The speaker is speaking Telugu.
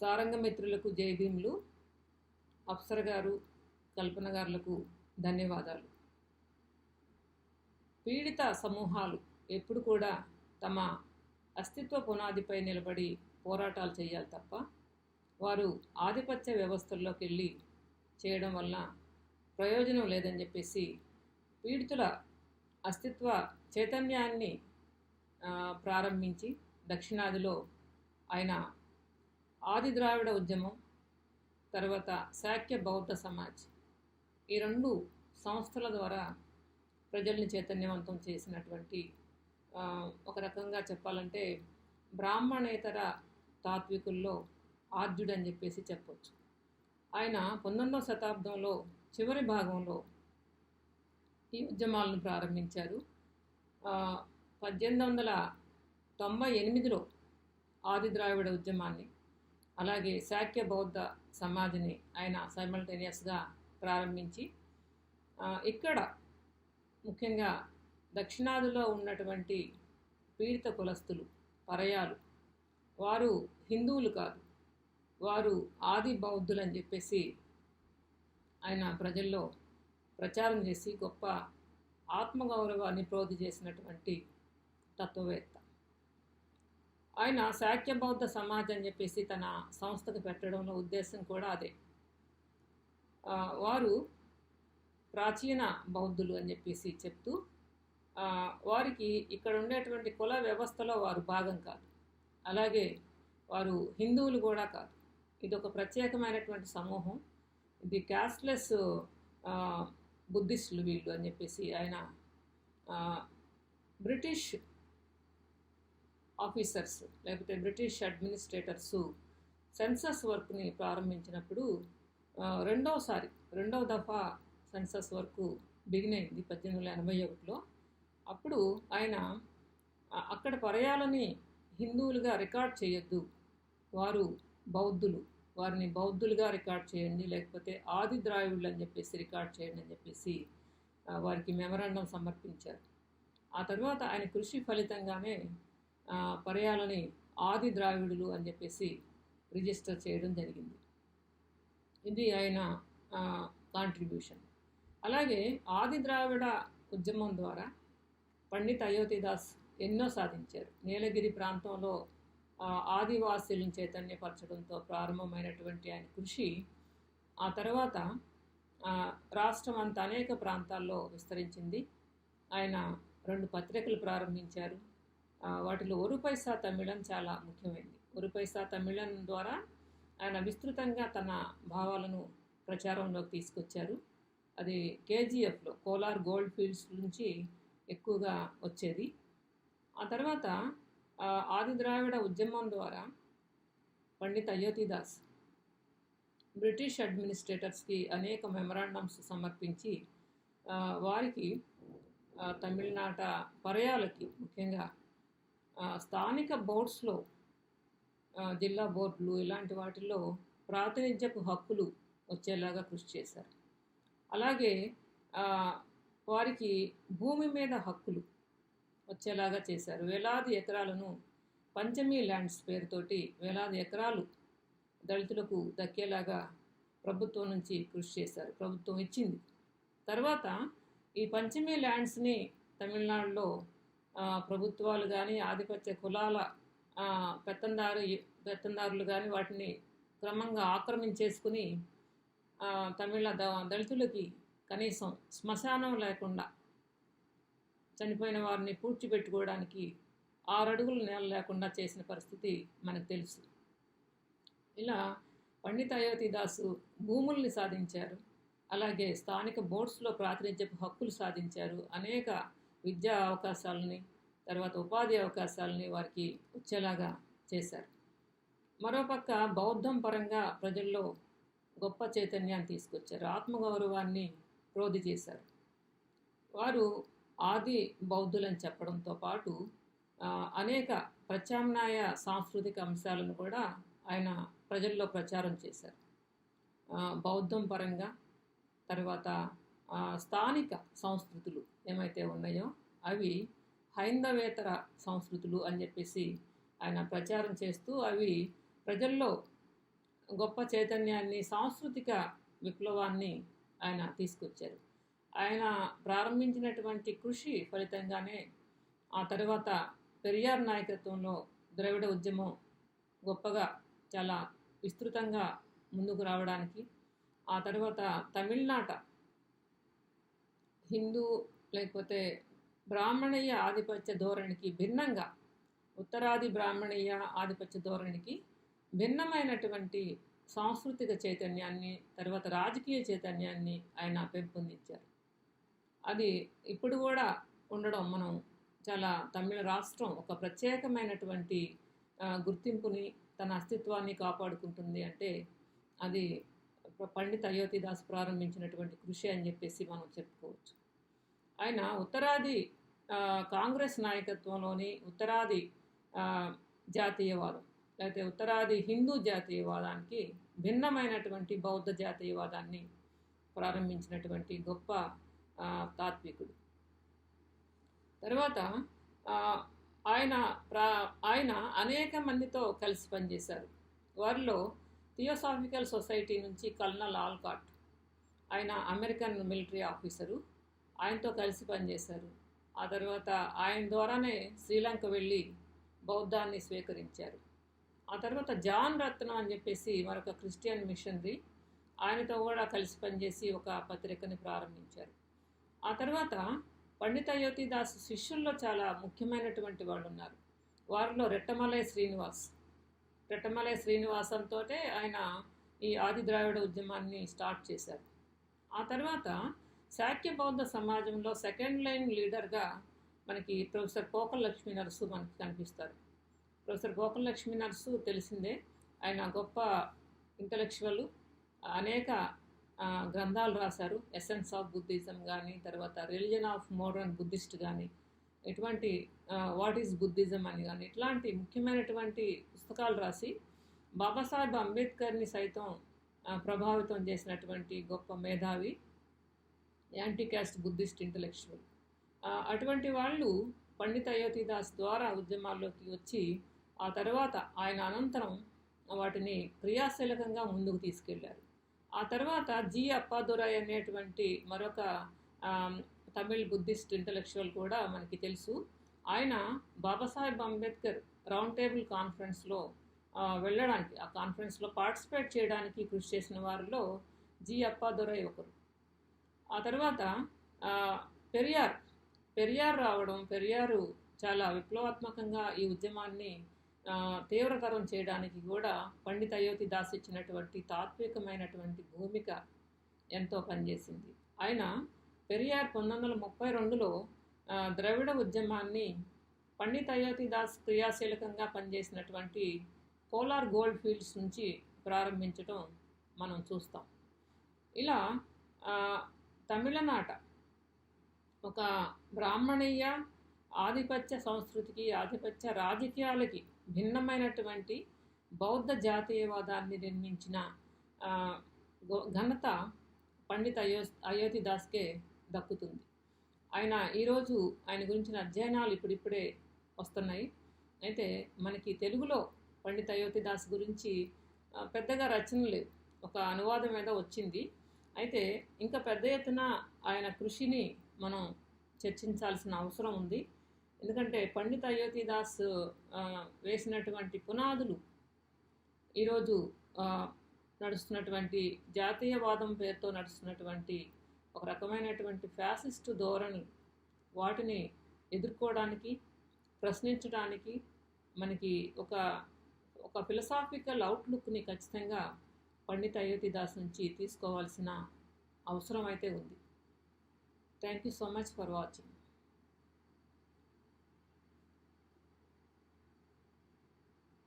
సారంగమిత్రులకు జయభీములు. అప్సర గారు, కల్పన గారులకు ధన్యవాదాలు. పీడిత సమూహాలు ఎప్పుడు కూడా తమ అస్తిత్వ పునాదిపై నిలబడి పోరాటాలు చేయాలి తప్ప వారు ఆధిపత్య వ్యవస్థల్లోకి వెళ్ళి చేయడం వల్ల ప్రయోజనం లేదని చెప్పేసి పీడితుల అస్తిత్వ చైతన్యాన్ని ప్రారంభించి దక్షిణాదిలో ఆయన ఆది ద్రావిడ ఉద్యమం, తర్వాత శాక్య బౌద్ధ సమాజ్, ఈ రెండు సంస్థల ద్వారా ప్రజల్ని చైతన్యవంతం చేసినటువంటి ఒక రకంగా చెప్పాలంటే బ్రాహ్మణేతర తాత్వికుల్లో ఆద్యుడని చెప్పేసి చెప్పవచ్చు. ఆయన 19వ శతాబ్దంలో చివరి భాగంలో ఈ ఉద్యమాలను ప్రారంభించారు. 1898లో ఆది ద్రావిడ ఉద్యమాన్ని, అలాగే శాక్య బౌద్ధ సమాజ్ని ఆయన సైమల్టేనియస్గా ప్రారంభించి ఇక్కడ ముఖ్యంగా దక్షిణాదిలో ఉన్నటువంటి పీడిత కులస్తులు, పరయాలు, వారు హిందువులు కాదు, వారు ఆది బౌద్ధులు అని చెప్పేసి ఆయన ప్రజల్లో ప్రచారం చేసి గొప్ప ఆత్మగౌరవాన్ని ప్రోధి చేసినటువంటి తత్వవేత్త. ఆయన శాక్య బౌద్ధ సమాజ్ అని చెప్పేసి తన సంస్థకు పెట్టడంలో ఉద్దేశం కూడా అదే. వారు ప్రాచీన బౌద్ధులు అని చెప్పేసి చెప్తూ వారికి ఇక్కడ ఉండేటువంటి కుల వ్యవస్థలో వారు భాగం కాదు, అలాగే వారు హిందువులు కూడా కాదు, ఇది ఒక ప్రత్యేకమైనటువంటి సమూహం, ఇది క్యాస్ట్లెస్ బుద్ధిస్టులు వీళ్ళు అని చెప్పేసి ఆయన బ్రిటిష్ ఆఫీసర్స్ లేకపోతే బ్రిటిష్ అడ్మినిస్ట్రేటర్సు సెన్సస్ వర్క్ని ప్రారంభించినప్పుడు రెండవ దఫా సెన్సస్ వర్క్ బిగిన్ అయింది 1881లో. అప్పుడు ఆయన అక్కడ పరయాలని హిందువులుగా రికార్డ్ చేయొద్దు, వారు బౌద్ధులు, వారిని బౌద్ధులుగా రికార్డ్ చేయండి, లేకపోతే ఆది ద్రావిడులు అని చెప్పేసి రికార్డ్ చేయండి అని చెప్పేసి వారికి మెమరాండం సమర్పించారు. ఆ తర్వాత ఆయన కృషి ఫలితంగానే పరయాలని ఆది ద్రావిడులు అని చెప్పేసి రిజిస్టర్ చేయడం జరిగింది. ఇది ఆయన కాంట్రిబ్యూషన్. అలాగే ఆది ద్రావిడ ఉద్యమం ద్వారా పండిత్ అయోధ్యదాస్ ఎన్నో సాధించారు. నీలగిరి ప్రాంతంలో ఆదివాసీలను చైతన్యపరచడంతో ప్రారంభమైనటువంటి ఆయన కృషి ఆ తర్వాత రాష్ట్రం అంతా అనేక ప్రాంతాల్లో విస్తరించింది. ఆయన 2 పత్రికలు ప్రారంభించారు. వాటిలో ఒరు పైసా తమిళం చాలా ముఖ్యమైనది. ఒరు పైసా తమిళం ద్వారా ఆయన విస్తృతంగా తన భావాలను ప్రచారంలోకి తీసుకొచ్చారు. అది కేజీఎఫ్లో కోలార్ గోల్డ్ ఫీల్డ్స్ నుంచి ఎక్కువగా వచ్చేది. ఆ తర్వాత ఆది ద్రావిడ ఉద్యమం ద్వారా పండిత్ అయోధ్యదాస్ బ్రిటిష్ అడ్మినిస్ట్రేటర్స్కి అనేక మెమరాండమ్స్ సమర్పించి వారికి తమిళనాట పరయాలకి ముఖ్యంగా స్థానిక బోర్డ్స్లో, జిల్లా బోర్డులు ఇలాంటి వాటిల్లో ప్రాతినిధ్యపు హక్కులు వచ్చేలాగా కృషి చేశారు. అలాగే వారికి భూమి మీద హక్కులు వచ్చేలాగా చేశారు. వేలాది ఎకరాలను పంచమీ ల్యాండ్స్ పేరుతోటి వేలాది ఎకరాలు దళితులకు దక్కేలాగా ప్రభుత్వం నుంచి కృషి చేశారు. ప్రభుత్వం ఇచ్చింది. తర్వాత ఈ పంచమీ ల్యాండ్స్ని తమిళనాడులో ప్రభుత్వాలు కానీ ఆధిపత్య కులాల పెత్తందారులు కానీ వాటిని క్రమంగా ఆక్రమించేసుకుని తమిళ దళితులకి కనీసం శ్మశానం లేకుండా చనిపోయిన వారిని పూడ్చిపెట్టుకోవడానికి 6 అడుగుల నేల లేకుండా చేసిన పరిస్థితి మనకు తెలుసు. ఇలా పండిత్ అయోధ్యదాసు భూముల్ని సాధించారు. అలాగే స్థానిక బోర్డ్స్లో ప్రాతినిధ్యపు హక్కులు సాధించారు. అనేక విద్యా అవకాశాలని, తర్వాత ఉపాధి అవకాశాలని వారికి వచ్చేలాగా చేశారు. మరోపక్క బౌద్ధం పరంగా ప్రజల్లో గొప్ప చైతన్యాన్ని తీసుకొచ్చారు. ఆత్మగౌరవాన్ని ప్రోధి చేశారు. వారు ఆది బౌద్ధులని చెప్పడంతో పాటు అనేక ప్రత్యామ్నాయ సాంస్కృతిక అంశాలను కూడా ఆయన ప్రజల్లో ప్రచారం చేశారు. బౌద్ధం పరంగా, తర్వాత స్థానిక సంస్కృతులు ఏమైతే ఉన్నాయో అవి హైందవేతర సంస్కృతులు అని చెప్పేసి ఆయన ప్రచారం చేస్తూ అవి ప్రజల్లో గొప్ప చైతన్యాన్ని, సాంస్కృతిక విప్లవాన్ని ఆయన తీసుకొచ్చారు. ఆయన ప్రారంభించినటువంటి కృషి ఫలితంగానే ఆ తర్వాత పెరియార్ నాయకత్వంలో ద్రవిడ ఉద్యమం గొప్పగా చాలా విస్తృతంగా ముందుకు రావడానికి, ఆ తర్వాత తమిళనాట హిందూ లేకపోతే బ్రాహ్మణీయ ఆధిపత్య ధోరణికి భిన్నంగా, ఉత్తరాది బ్రాహ్మణీయ ఆధిపత్య ధోరణికి భిన్నమైనటువంటి సాంస్కృతిక చైతన్యాన్ని, తర్వాత రాజకీయ చైతన్యాన్ని ఆయన పెంపొందించారు. అది ఇప్పుడు కూడా ఉండడం, మనం చాలా తమిళ రాష్ట్రం ఒక ప్రత్యేకమైనటువంటి గుర్తింపుని, తన అస్తిత్వాన్ని కాపాడుకుంటుంది అంటే అది పండిత్ అయోధ్యదాస్ ప్రారంభించినటువంటి కృషి అని చెప్పేసి మనం చెప్పుకోవచ్చు. ఆయన ఉత్తరాది కాంగ్రెస్ నాయకత్వంలోని ఉత్తరాది జాతీయవాదం లేకపోతే ఉత్తరాది హిందూ జాతీయవాదానికి భిన్నమైనటువంటి బౌద్ధ జాతీయవాదాన్ని ప్రారంభించినటువంటి గొప్ప తాత్వికుడు. తర్వాత ఆయన అనేక మందితో కలిసి పనిచేశారు. వారిలో థియోసాఫికల్ సొసైటీ నుంచి కల్నల్ ఆల్కాట్, ఆయన అమెరికన్ మిలిటరీ ఆఫీసరు, ఆయనతో కలిసి పనిచేశారు. ఆ తర్వాత ఆయన ద్వారానే శ్రీలంక వెళ్ళి బౌద్ధాన్ని స్వీకరించారు. ఆ తర్వాత జాన్ రత్నం అని చెప్పేసి మరొక క్రిస్టియన్ మిషనరీ, ఆయనతో కూడా కలిసి పనిచేసి ఒక పత్రికని ప్రారంభించారు. ఆ తర్వాత పండిత్ అయోధ్యదాస్ శిష్యుల్లో చాలా ముఖ్యమైనటువంటి వాళ్ళు ఉన్నారు. వారిలో రెట్టమలై శ్రీనివాసంతో ఆయన ఈ ఆది ద్రావిడ ఉద్యమాన్ని స్టార్ట్ చేశారు. ఆ తర్వాత శాక్య బౌద్ధ సమాజంలో సెకండ్ లైన్ లీడర్గా మనకి ప్రొఫెసర్ పోకల లక్ష్మీ నరసు మనకి కనిపిస్తారు. ప్రొఫెసర్ పోకల లక్ష్మీ నరసు తెలిసిందే, ఆయన గొప్ప ఇంటలెక్చువల్, అనేక గ్రంథాలు రాశారు. ఎసెన్స్ ఆఫ్ బుద్ధిజం కానీ, తర్వాత రిలిజన్ ఆఫ్ మోడర్న్ బుద్ధిస్ట్ కానీ, ఇటువంటి వాట్ ఈజ్ బుద్ధిజం అని కానీ, ఇట్లాంటి ముఖ్యమైనటువంటి పుస్తకాలు రాసి బాబాసాహెబ్ అంబేద్కర్ని సైతం ప్రభావితం చేసినటువంటి గొప్ప మేధావి, యాంటీ క్యాస్ట్ బుద్ధిస్ట్ ఇంటలెక్చువల్. అటువంటి వాళ్ళు పండిత్ అయోధ్యదాస్ ద్వారా ఉద్యమాల్లోకి వచ్చి ఆ తర్వాత ఆయన అనంతరం వాటిని క్రియాశీలకంగా ముందుకు తీసుకెళ్లారు. ఆ తర్వాత జి అప్పాదురై అనేటువంటి మరొక తమిళ్ బుద్ధిస్ట్ ఇంటలెక్చువల్ కూడా మనకి తెలుసు. ఆయన బాబాసాహెబ్ అంబేద్కర్ రౌండ్ టేబుల్ కాన్ఫరెన్స్లో వెళ్ళడానికి, ఆ కాన్ఫరెన్స్లో పార్టిసిపేట్ చేయడానికి కృషి చేసిన వారిలో జి అప్పాదురై ఒకరు. ఆ తర్వాత పెరియార్ రావడం, పెరియారు చాలా విప్లవాత్మకంగా ఈ ఉద్యమాన్ని తీవ్రతరం చేయడానికి కూడా పండిత్ అయోధ్యదాస్ ఇచ్చినటువంటి తాత్వికమైనటువంటి భూమిక ఎంతో పనిచేసింది. ఆయన పెరియార్ 1932లో ద్రవిడ ఉద్యమాన్ని పండిత్ అయోధ్యదాస్ క్రియాశీలకంగా పనిచేసినటువంటి కోలార్ గోల్డ్ ఫీల్డ్స్ నుంచి ప్రారంభించడం మనం చూస్తాం. ఇలా తమిళనాట ఒక బ్రాహ్మణీయ ఆధిపత్య సంస్కృతికి, ఆధిపత్య రాజకీయాలకి భిన్నమైనటువంటి బౌద్ధ జాతీయవాదాన్ని నిర్మించిన ఘనత పండిత్ అయోధ్యదాస్కే దక్కుతుంది. ఈరోజు ఆయన గురించిన అధ్యయనాలు ఇప్పుడిప్పుడే వస్తున్నాయి. అయితే మనకి తెలుగులో పండిత్ అయోధ్యదాస్ గురించి పెద్దగా రచన లేవు, ఒక అనువాదం మీద వచ్చింది. అయితే ఇంకా పెద్ద ఎత్తున ఆయన కృషిని మనం చర్చించాల్సిన అవసరం ఉంది. ఎందుకంటే పండిత్ అయోధ్యదాస్ వేసినటువంటి పునాదులు ఈరోజు నడుస్తున్నటువంటి జాతీయవాదం పేరుతో నడుస్తున్నటువంటి ఒక రకమైనటువంటి ఫ్యాసిస్టు ధోరణి, వాటిని ఎదుర్కోవడానికి, ప్రశ్నించడానికి మనకి ఒక ఫిలసాఫికల్ అవుట్లుక్ని ఖచ్చితంగా పండిత్ అయోధ్యదాస్ నుంచి తీసుకోవాల్సిన అవసరం అయితే ఉంది. Thank you so much for watching.